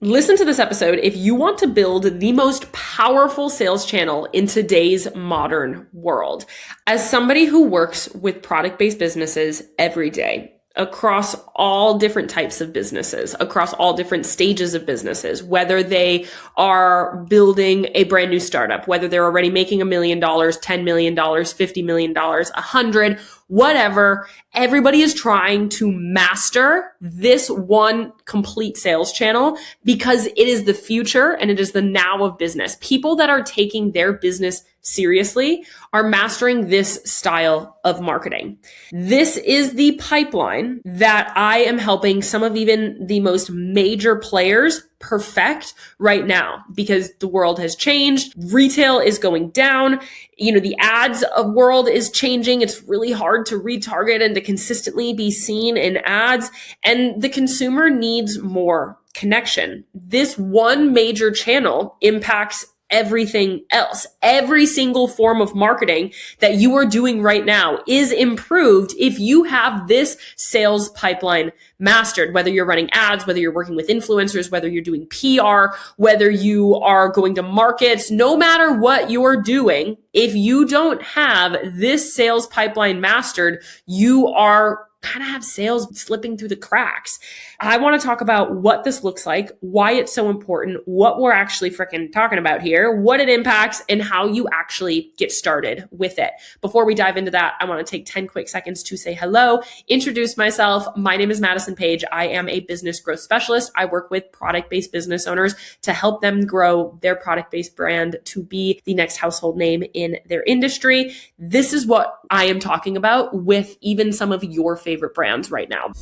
Listen to this episode if you want to build the most powerful sales channel in today's modern world. As somebody who works with product-based businesses every day, across all different types of businesses, across all different stages of businesses, whether they are building a brand new startup, whether they're already making $1 million, $10 million, $50 million, 100, whatever, everybody is trying to master this one complete sales channel because it is the future and it is the now of business. People that are taking their business seriously are mastering this style of marketing. This is the pipeline that I am helping some of even the most major players perfect right now because the world has changed. Retail is going down. The ads world is changing. It's really hard to retarget and to consistently be seen in ads. And the consumer needs more connection. This one major channel impacts everything else. Every single form of marketing that you are doing right now is improved if you have this sales pipeline mastered, whether you're running ads, whether you're working with influencers, whether you're doing PR, whether you are going to markets, no matter what you're doing, if you don't have this sales pipeline mastered, you are kind of have sales slipping through the cracks. I want to talk about what this looks like, why it's so important, what we're actually freaking talking about here, what it impacts, and how you actually get started with it. Before we dive into that, I want to take 10 quick seconds to say hello, introduce myself. My name is Madison Page. I am a business growth specialist. I work with product-based business owners to help them grow their product-based brand to be the next household name in their industry. This is what I am talking about with even some of your favorite brands right now.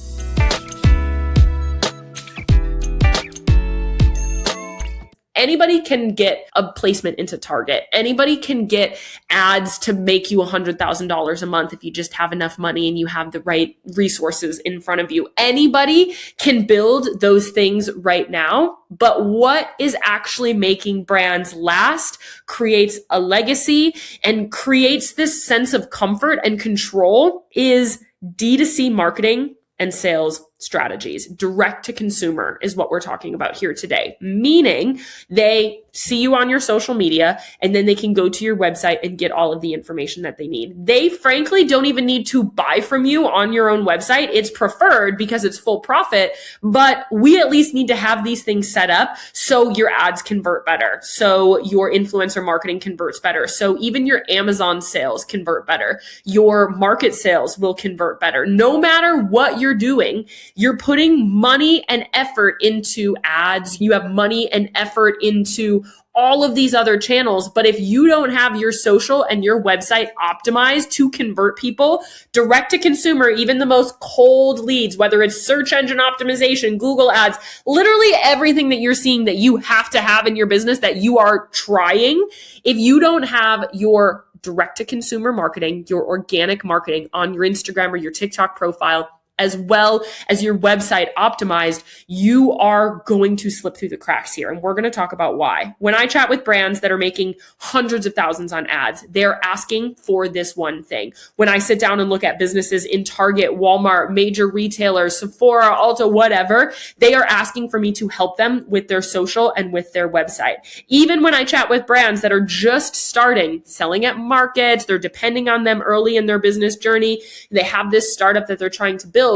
Anybody can get a placement into Target. Anybody can get ads to make you $100,000 a month if you just have enough money and you have the right resources in front of you. Anybody can build those things right now. But what is actually making brands last, creates a legacy, and creates this sense of comfort and control is D2C marketing and sales strategies. Direct to consumer is what we're talking about here today. Meaning they see you on your social media and then they can go to your website and get all of the information that they need. They frankly don't even need to buy from you on your own website. It's preferred because it's full profit, but we at least need to have these things set up so your ads convert better, so your influencer marketing converts better, so even your Amazon sales convert better, your market sales will convert better. No matter what you're doing, you're putting money and effort into ads. You have money and effort into all of these other channels. But if you don't have your social and your website optimized to convert people direct to consumer, even the most cold leads, whether it's search engine optimization, Google ads, literally everything that you're seeing that you have to have in your business that you are trying, if you don't have your direct to consumer marketing, your organic marketing on your Instagram or your TikTok profile, as well as your website optimized, you are going to slip through the cracks here. And we're going to talk about why. When I chat with brands that are making hundreds of thousands on ads, they're asking for this one thing. When I sit down and look at businesses in Target, Walmart, major retailers, Sephora, Ulta, whatever, they are asking for me to help them with their social and with their website. Even when I chat with brands that are just starting, selling at markets, they're depending on them early in their business journey, they have this startup that they're trying to build,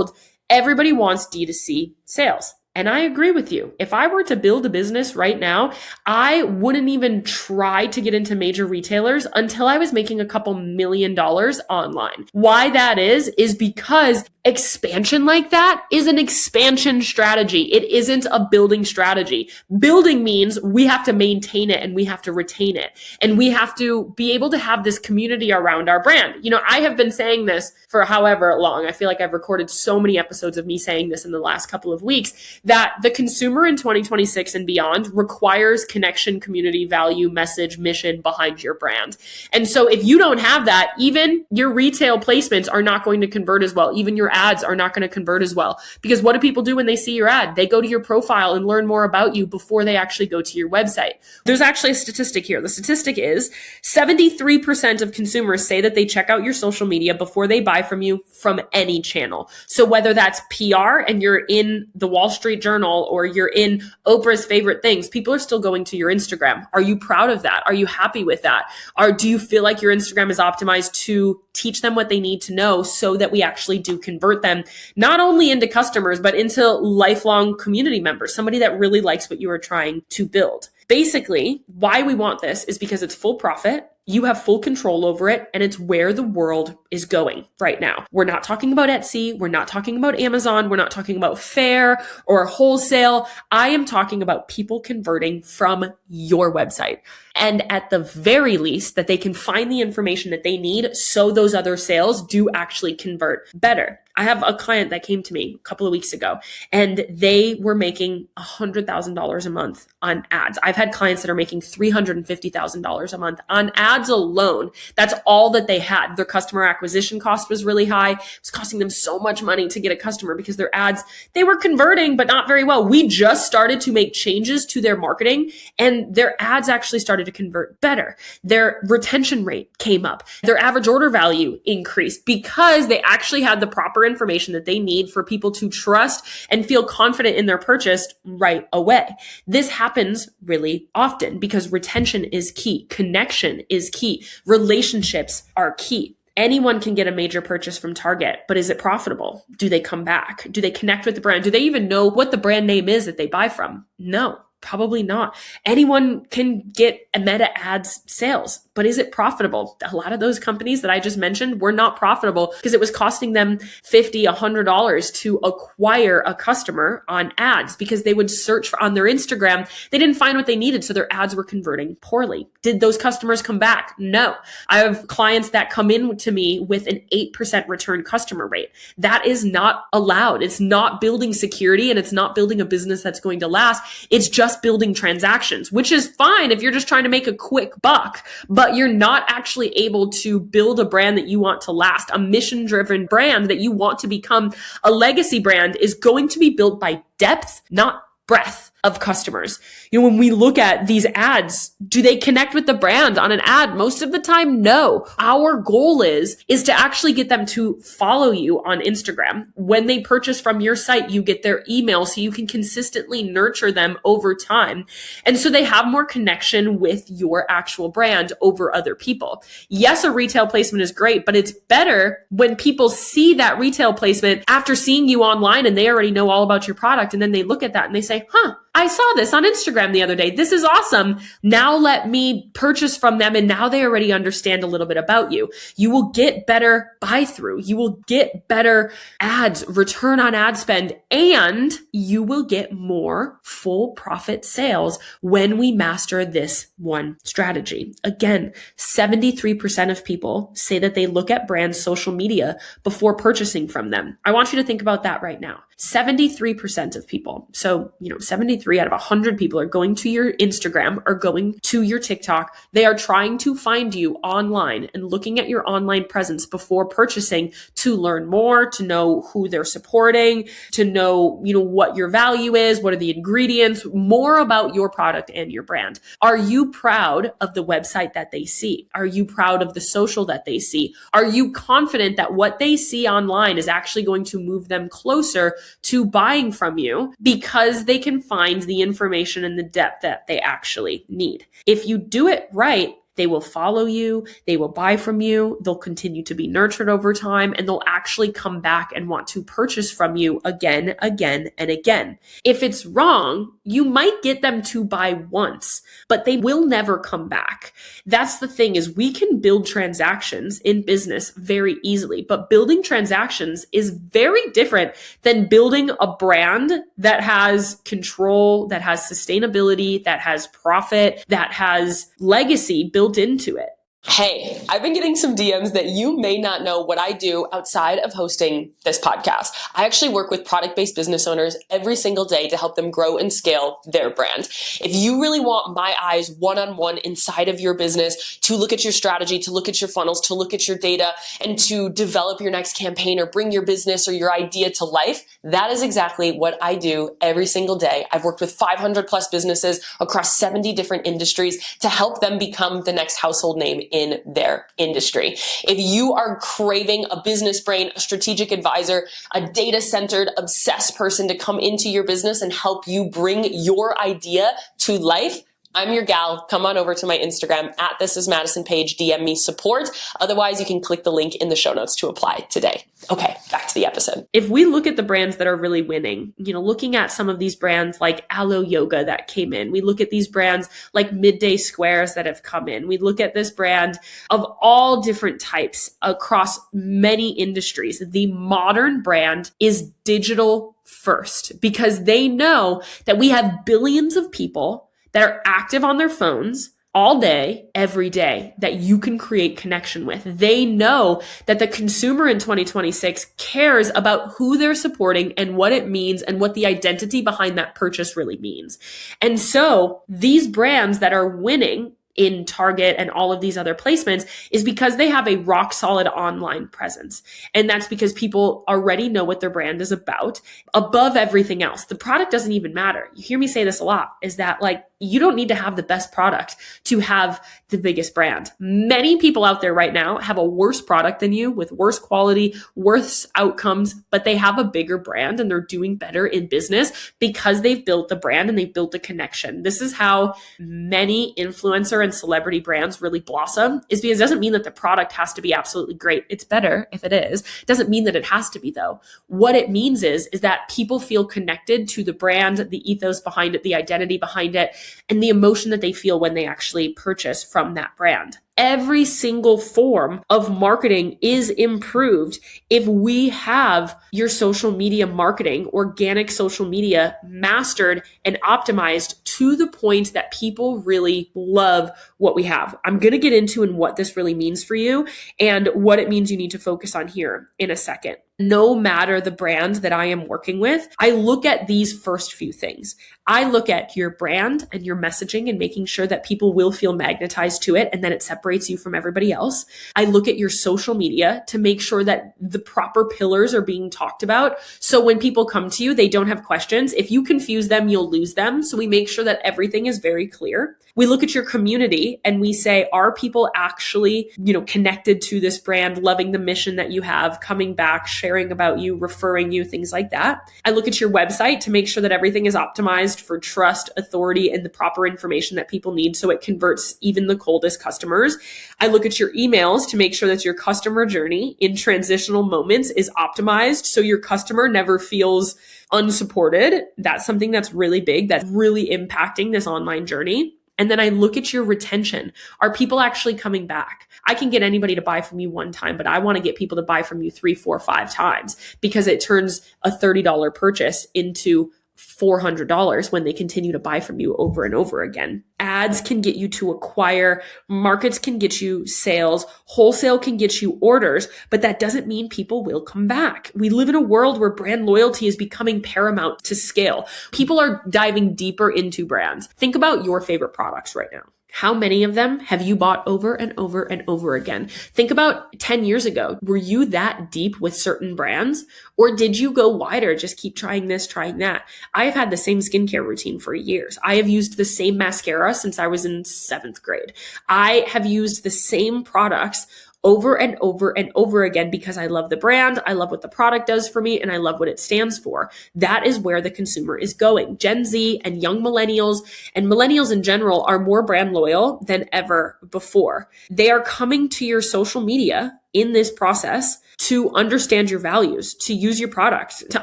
everybody wants D2C sales. And I agree with you. If I were to build a business right now, I wouldn't even try to get into major retailers until I was making a couple $1 million online. Why that is because expansion like that is an expansion strategy. It isn't a building strategy. Building means we have to maintain it and we have to retain it. And we have to be able to have this community around our brand. I have been saying this for however long. I feel like I've recorded so many episodes of me saying this in the last couple of weeks, that the consumer in 2026 and beyond requires connection, community, value, message, mission behind your brand. And so if you don't have that, even your retail placements are not going to convert as well. Even your ads are not going to convert as well. Because what do people do when they see your ad? They go to your profile and learn more about you before they actually go to your website. There's actually a statistic here. The statistic is 73% of consumers say that they check out your social media before they buy from you from any channel. So whether that's PR and you're in the Wall Street Street Journal or you're in Oprah's favorite things, people are still going to your Instagram. Are you proud of that? Are you happy with that? Or do you feel like your Instagram is optimized to teach them what they need to know so that we actually do convert them not only into customers, but into lifelong community members, somebody that really likes what you are trying to build? Basically, why we want this is because it's full profit. You have full control over it, and it's where the world is going right now. We're not talking about Etsy. We're not talking about Amazon. We're not talking about Faire or wholesale. I am talking about people converting from your website. And at the very least, that they can find the information that they need so those other sales do actually convert better. I have a client that came to me a couple of weeks ago, and they were making $100,000 a month on ads. I've had clients that are making $350,000 a month on ads alone. That's all that they had. Their customer acquisition cost was really high. It was costing them so much money to get a customer because their ads, they were converting, but not very well. We just started to make changes to their marketing, and their ads actually started to convert better. Their retention rate came up. Their average order value increased because they actually had the proper information that they need for people to trust and feel confident in their purchase right away. This happens really often because retention is key. Connection is key. Relationships are key. Anyone can get a major purchase from Target, but is it profitable? Do they come back? Do they connect with the brand? Do they even know what the brand name is that they buy from? No. Probably not. Anyone can get a Meta ads sales, but is it profitable? A lot of those companies that I just mentioned were not profitable because it was costing them $50, $100 to acquire a customer on ads because they would search for on their Instagram. They didn't find what they needed, so their ads were converting poorly. Did those customers come back? No. I have clients that come in to me with an 8% return customer rate. That is not allowed. It's not building security, and it's not building a business that's going to last. It's just building transactions, which is fine if you're just trying to make a quick buck, but you're not actually able to build a brand that you want to last. A mission-driven brand that you want to become a legacy brand is going to be built by depth, not breadth of customers. When we look at these ads, do they connect with the brand on an ad? Most of the time, no. Our goal is to actually get them to follow you on Instagram. When they purchase from your site, you get their email so you can consistently nurture them over time. And so they have more connection with your actual brand over other people. Yes, a retail placement is great, but it's better when people see that retail placement after seeing you online and they already know all about your product. And then they look at that and they say, I saw this on Instagram the other day. This is awesome. Now let me purchase from them. And now they already understand a little bit about you. You will get better buy through. You will get better ads, return on ad spend, and you will get more full profit sales when we master this one strategy. Again, 73% of people say that they look at brand social media before purchasing from them. I want you to think about that right now. 73% of people. So, 73 out of 100 people are going to your Instagram or going to your TikTok. They are trying to find you online and looking at your online presence before purchasing to learn more, to know who they're supporting, to know, what your value is, what are the ingredients, more about your product and your brand. Are you proud of the website that they see? Are you proud of the social that they see? Are you confident that what they see online is actually going to move them closer to buying from you because they can find the information and the depth that they actually need? If you do it right, they will follow you, they will buy from you, they'll continue to be nurtured over time, and they'll actually come back and want to purchase from you again, and again. If it's wrong, you might get them to buy once, but they will never come back. That's the thing, is we can build transactions in business very easily, but building transactions is very different than building a brand that has control, that has sustainability, that has profit, that has legacy built into it. Hey, I've been getting some DMs that you may not know what I do outside of hosting this podcast. I actually work with product-based business owners every single day to help them grow and scale their brand. If you really want my eyes one-on-one inside of your business to look at your strategy, to look at your funnels, to look at your data, and to develop your next campaign or bring your business or your idea to life, that is exactly what I do every single day. I've worked with 500 plus businesses across 70 different industries to help them become the next household name in their industry. If you are craving a business brain, a strategic advisor, a data-centered, obsessed person to come into your business and help you bring your idea to life, I'm your gal. Come on over to my Instagram at This Is Madison page, DM me support. Otherwise, you can click the link in the show notes to apply today. Okay, back to the episode. If we look at the brands that are really winning, looking at some of these brands like Alo Yoga that came in, we look at these brands like Midday Squares that have come in. We look at this brand of all different types across many industries. The modern brand is digital first because they know that we have billions of people that are active on their phones all day, every day, that you can create connection with. They know that the consumer in 2026 cares about who they're supporting and what it means and what the identity behind that purchase really means. And so these brands that are winning in Target and all of these other placements is because they have a rock solid online presence. And that's because people already know what their brand is about above everything else. The product doesn't even matter. You hear me say this a lot, is that you don't need to have the best product to have the biggest brand. Many people out there right now have a worse product than you with worse quality, worse outcomes, but they have a bigger brand and they're doing better in business because they've built the brand and they've built the connection. This is how many influencer and celebrity brands really blossom, is because it doesn't mean that the product has to be absolutely great. It's better if it is. It doesn't mean that it has to be though. What it means is that people feel connected to the brand, the ethos behind it, the identity behind it, and the emotion that they feel when they actually purchase from that brand. Every single form of marketing is improved if we have your social media marketing, organic social media, mastered and optimized to the point that people really love what we have. I'm going to get into what this really means for you and what it means you need to focus on here in a second. No matter the brand that I am working with, I look at these first few things. I look at your brand and your messaging and making sure that people will feel magnetized to it and that it separates you from everybody else. I look at your social media to make sure that the proper pillars are being talked about. So when people come to you, they don't have questions. If you confuse them, you'll lose them. So we make sure that everything is very clear. We look at your community and we say, are people actually, connected to this brand, loving the mission that you have, coming back, sharing about you, referring you, things like that. I look at your website to make sure that everything is optimized for trust, authority, and the proper information that people need so it converts even the coldest customers. I look at your emails to make sure that your customer journey in transitional moments is optimized so your customer never feels unsupported. That's something that's really big, that's really impacting this online journey. And then I look at your retention. Are people actually coming back? I can get anybody to buy from you one time, but I want to get people to buy from you 3, 4, 5 times because it turns a $30 purchase into $400 when they continue to buy from you over and over again. Ads can get you to acquire, markets can get you sales, wholesale can get you orders, but that doesn't mean people will come back. We live in a world where brand loyalty is becoming paramount to scale. People are diving deeper into brands. Think about your favorite products right now. How many of them have you bought over and over and over again? Think about 10 years ago. Were you that deep with certain brands? Or did you go wider? Just keep trying this, trying that. I have had the same skincare routine for years. I have used the same mascara since I was in 7th grade. I have used the same products over and over and over again because I love the brand, I love what the product does for me, and I love what it stands for. That is where the consumer is going. Gen Z and young millennials and millennials in general are more brand loyal than ever before. They are coming to your social media in this process to understand your values, to use your product, to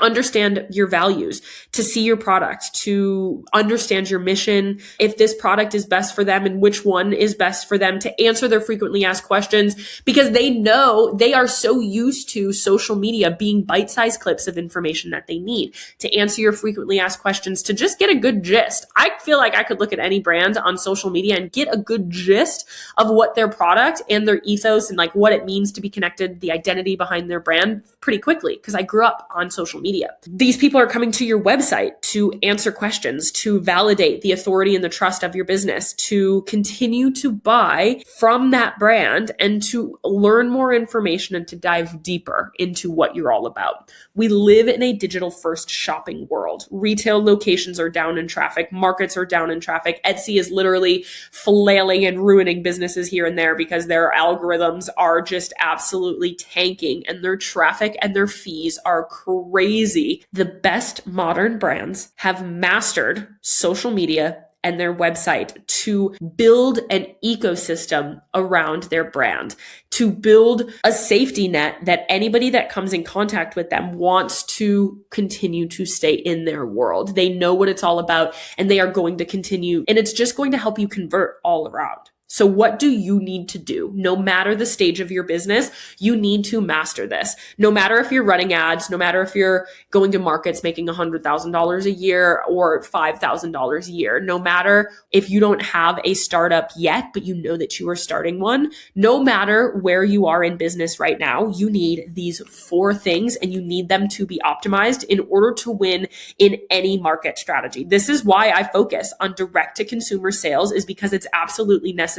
understand your values, to see your product, to understand your mission, if this product is best for them and which one is best for them, to answer their frequently asked questions, because they know they are so used to social media being bite-sized clips of information that they need to answer your frequently asked questions, to just get a good gist. I feel like I could look at any brand on social media and get a good gist of what their product and their ethos and what it means to be connected, the identity behind their brand pretty quickly because I grew up on social media. These people are coming to your website to answer questions, to validate the authority and the trust of your business, to continue to buy from that brand and to learn more information and to dive deeper into what you're all about. We live in a digital first shopping world. Retail locations are down in traffic. Markets are down in traffic. Etsy is literally flailing and ruining businesses here and there because their algorithms are just absolutely tanking and their traffic and their fees are crazy. The best modern brands have mastered social media and their website to build an ecosystem around their brand, to build a safety net that anybody that comes in contact with them wants to continue to stay in their world. They know what it's all about and they are going to continue, and it's just going to help you convert all around. So what do you need to do? No matter the stage of your business, you need to master this. No matter if you're running ads, no matter if you're going to markets making $100,000 a year or $5,000 a year, no matter if you don't have a startup yet, but you know that you are starting one, no matter where you are in business right now, you need these 4 things and you need them to be optimized in order to win in any market strategy. This is why I focus on direct to consumer sales, is because it's absolutely necessary.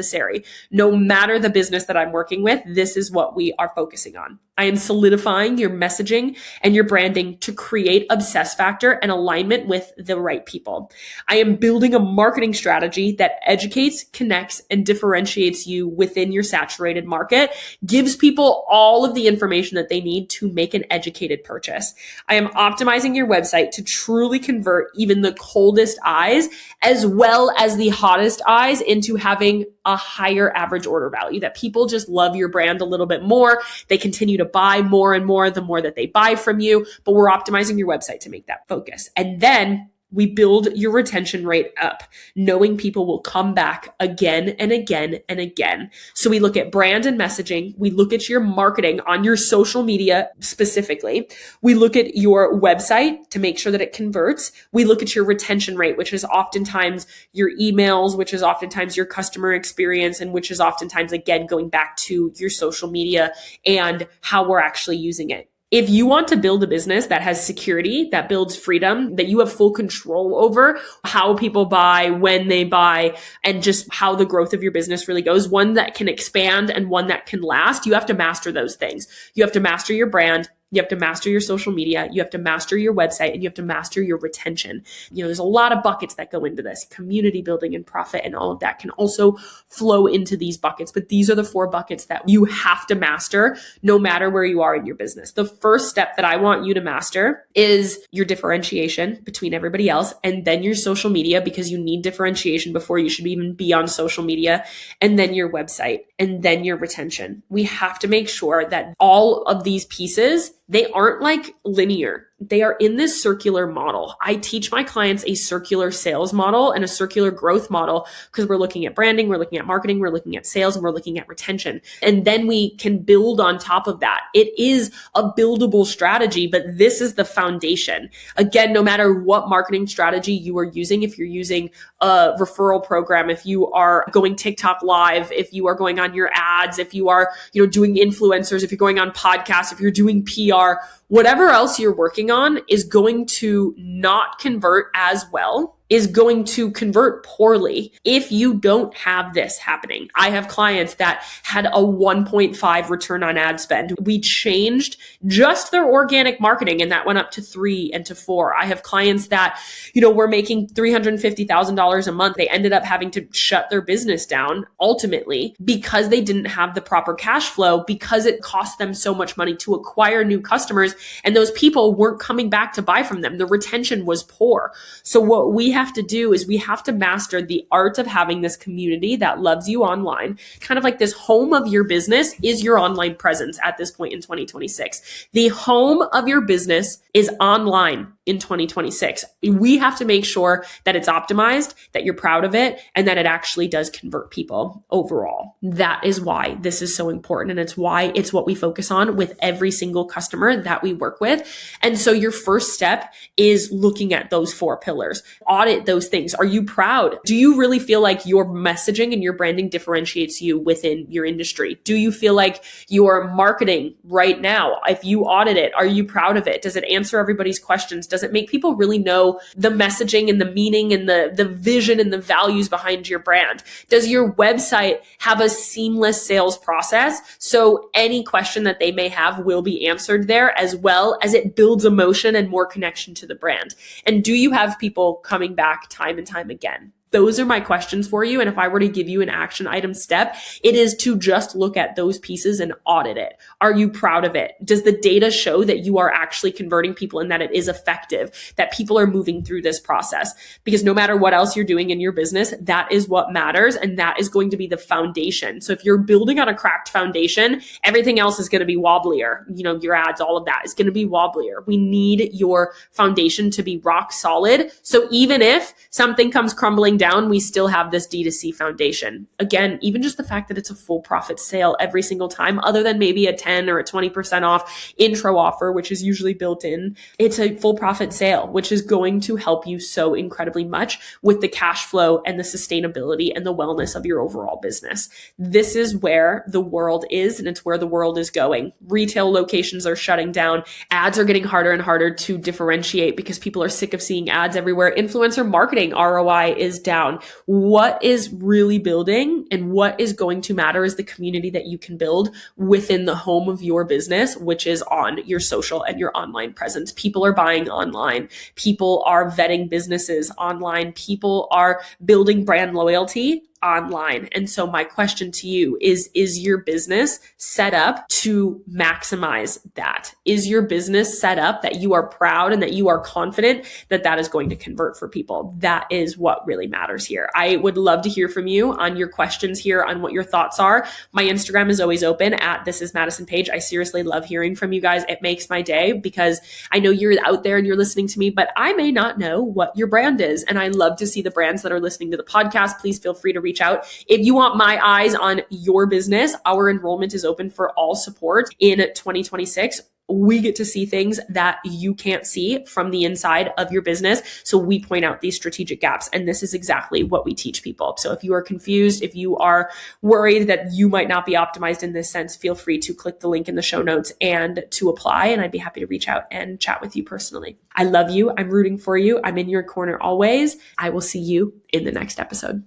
No matter the business that I'm working with, this is what we are focusing on. I am solidifying your messaging and your branding to create obsess factor and alignment with the right people. I am building a marketing strategy that educates, connects, and differentiates you within your saturated market, gives people all of the information that they need to make an educated purchase. I am optimizing your website to truly convert even the coldest eyes as well as the hottest eyes into having a higher average order value, that people just love your brand a little bit more. They continue to buy more and more the more that they buy from you, but we're optimizing your website to make that focus. And then we build your retention rate up, knowing people will come back again and again and again. So we look at brand and messaging. We look at your marketing on your social media specifically. We look at your website to make sure that it converts. We look at your retention rate, which is oftentimes your emails, which is oftentimes your customer experience, and which is oftentimes, again, going back to your social media and how we're actually using it. If you want to build a business that has security, that builds freedom, that you have full control over how people buy, when they buy, and just how the growth of your business really goes, one that can expand and one that can last, you have to master those things. You have to master your brand. You have to master your social media. You have to master your website, and you have to master your retention. There's a lot of buckets that go into this. Community building and profit and all of that can also flow into these buckets. But these are the 4 buckets that you have to master no matter where you are in your business. The first step that I want you to master is your differentiation between everybody else, and then your social media, because you need differentiation before you should even be on social media, and then your website, and then your retention. We have to make sure that all of these pieces, they aren't like linear. They are in this circular model. I teach my clients a circular sales model and a circular growth model because we're looking at branding, we're looking at marketing, we're looking at sales, and we're looking at retention. And then we can build on top of that. It is a buildable strategy, but this is the foundation. Again, no matter what marketing strategy you are using, if you're using a referral program, if you are going TikTok live, if you are going on your ads, if you are, doing influencers, if you're going on podcasts, if you're doing PR, whatever else you're working on is going to not convert as well, is going to convert poorly if you don't have this happening. I have clients that had a 1.5 return on ad spend. We changed just their organic marketing and that went up to 3 and to 4. I have clients that, were making $350,000 a month. They ended up having to shut their business down ultimately because they didn't have the proper cash flow, because it cost them so much money to acquire new customers and those people weren't coming back to buy from them. The retention was poor. So what we have to do is we have to master the art of having this community that loves you online. Kind of like this home of your business is your online presence at this point in 2026. The home of your business is online. in 2026. We have to make sure that it's optimized, that you're proud of it, and that it actually does convert people overall. That is why this is so important. And it's why it's what we focus on with every single customer that we work with. And so your first step is looking at those 4 pillars. Audit those things. Are you proud? Do you really feel like your messaging and your branding differentiates you within your industry? Do you feel like your marketing right now, if you audit it, are you proud of it? Does it answer everybody's questions? Does it make people really know the messaging and the meaning and the vision and the values behind your brand? Does your website have a seamless sales process so any question that they may have will be answered there, as well as it builds emotion and more connection to the brand? And do you have people coming back time and time again? Those are my questions for you. And if I were to give you an action item step, it is to just look at those pieces and audit it. Are you proud of it? Does the data show that you are actually converting people and that it is effective, that people are moving through this process? Because no matter what else you're doing in your business, that is what matters. And that is going to be the foundation. So if you're building on a cracked foundation, everything else is going to be wobblier. Your ads, all of that is going to be wobblier. We need your foundation to be rock solid. So even if something comes crumbling down, we still have this D2C foundation. Again, even just the fact that it's a full profit sale every single time, other than maybe a 10 or a 20% off intro offer, which is usually built in, it's a full profit sale, which is going to help you so incredibly much with the cash flow and the sustainability and the wellness of your overall business. This is where the world is, and it's where the world is going. Retail locations are shutting down. Ads are getting harder and harder to differentiate because people are sick of seeing ads everywhere. Influencer marketing ROI is down. What is really building and what is going to matter is the community that you can build within the home of your business, which is on your social and your online presence. People are buying online. People are vetting businesses online. People are building brand loyalty online. And so my question to you is your business set up to maximize that? Is your business set up that you are proud and that you are confident that that is going to convert for people? That is what really matters here. I would love to hear from you on your questions here, on what your thoughts are. My Instagram is always open at This Is Madison Page. I seriously love hearing from you guys. It makes my day because I know you're out there and you're listening to me, but I may not know what your brand is. And I love to see the brands that are listening to the podcast. Please feel free to reach out. If you want my eyes on your business, our enrollment is open for all support in 2026. We get to see things that you can't see from the inside of your business. So we point out these strategic gaps. And this is exactly what we teach people. So if you are confused, if you are worried that you might not be optimized in this sense, feel free to click the link in the show notes and to apply. And I'd be happy to reach out and chat with you personally. I love you. I'm rooting for you. I'm in your corner always. I will see you in the next episode.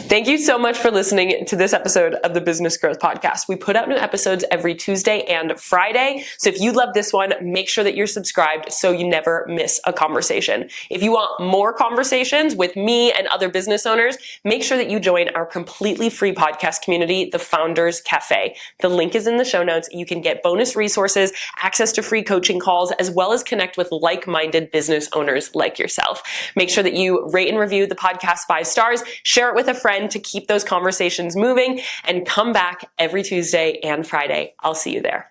Thank you so much for listening to this episode of the Business Growth Podcast. We put out new episodes every Tuesday and Friday. So if you love this one, make sure that you're subscribed so you never miss a conversation. If you want more conversations with me and other business owners, make sure that you join our completely free podcast community, the Founders Cafe. The link is in the show notes. You can get bonus resources, access to free coaching calls, as well as connect with like-minded business owners like yourself. Make sure that you rate and review the podcast 5 stars, share it with a friend to keep those conversations moving, and come back every Tuesday and Friday. I'll see you there.